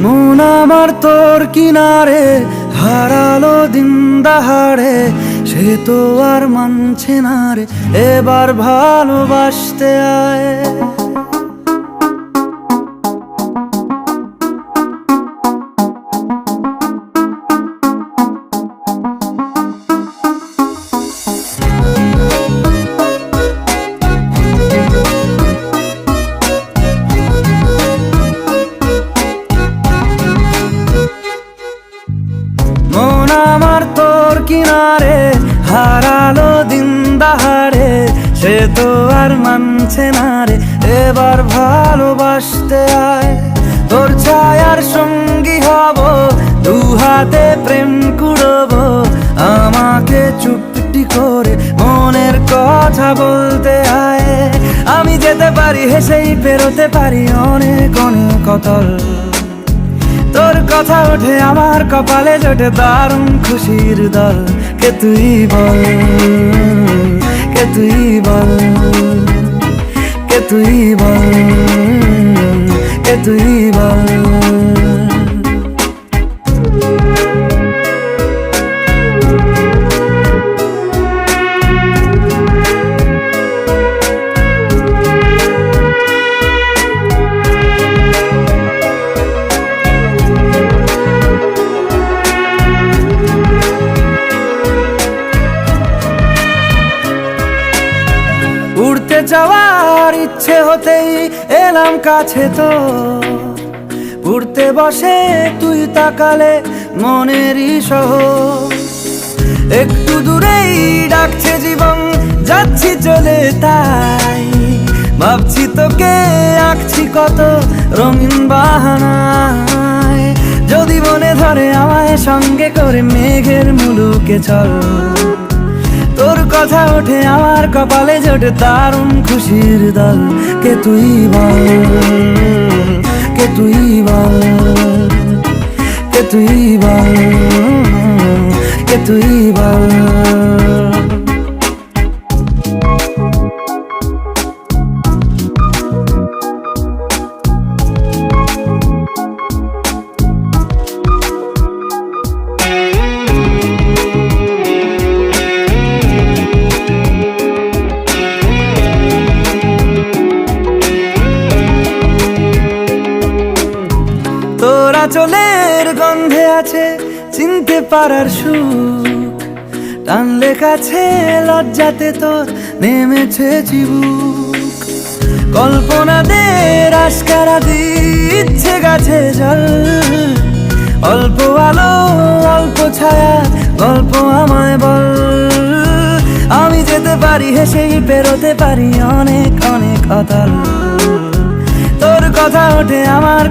মন আমার তোর কিনারে হারালো দিন দাহাড়ে, সে তো আর মানছে না রে, এবার ভালোবাসতে আয়। মন আমার তোর কিনারে হারালো দিন দাহাড়ে, সে তো আর মানছে না রে, এবার ভালোবাসতে আয়। তোর ছায়ার সঙ্গী হব, দু হাতে প্রেম কুড়ব, আমাকে চুপটি করে মনের কথা বলতে আয়। আমি যেতে পারি হেসেই পেরোতে পারি অনেক অনেক অতল, তোর কথা ওঠে আমার কপালে জোটে দারুণ খুশির দল। কে তুই বল, কে তুই বল, কে তুই বল, কে তুই বল। উড়তে যাওয়ার ইচ্ছে হতেই এলাম কাছে তো, উড়তে বসে তুই তাকালে মনেরই শহর। একটু দূরেই ডাকছে জীবন, যাচ্ছি চলে তাই ভাবছি তোকে আঁকছি কত রঙিন বাহানায়। যদি মনে ধরে আমায় সঙ্গে করে মেঘের মুলুকে চল, তোর কথা ওঠে আমার কপালে জোটে দারুণ খুশির দল। কে তুই বল, কে তুই বল, কে তুই বল, কে তুই বল। তোরা চলের গন্ধে আছে চিনতে পারার সুখ, টানলে কাছে লজ্জাতে তোর নেমেছে চিবুক। কল্পনাদের আশকারা দিচ্ছে গাছে জল, অল্প আলো অল্প ছায়া গল্প আমায় বল। আমি যেতে পারি হেসেই পেরোতে পারি অনেক অনেক অতল, তোর কথা ওঠে আমার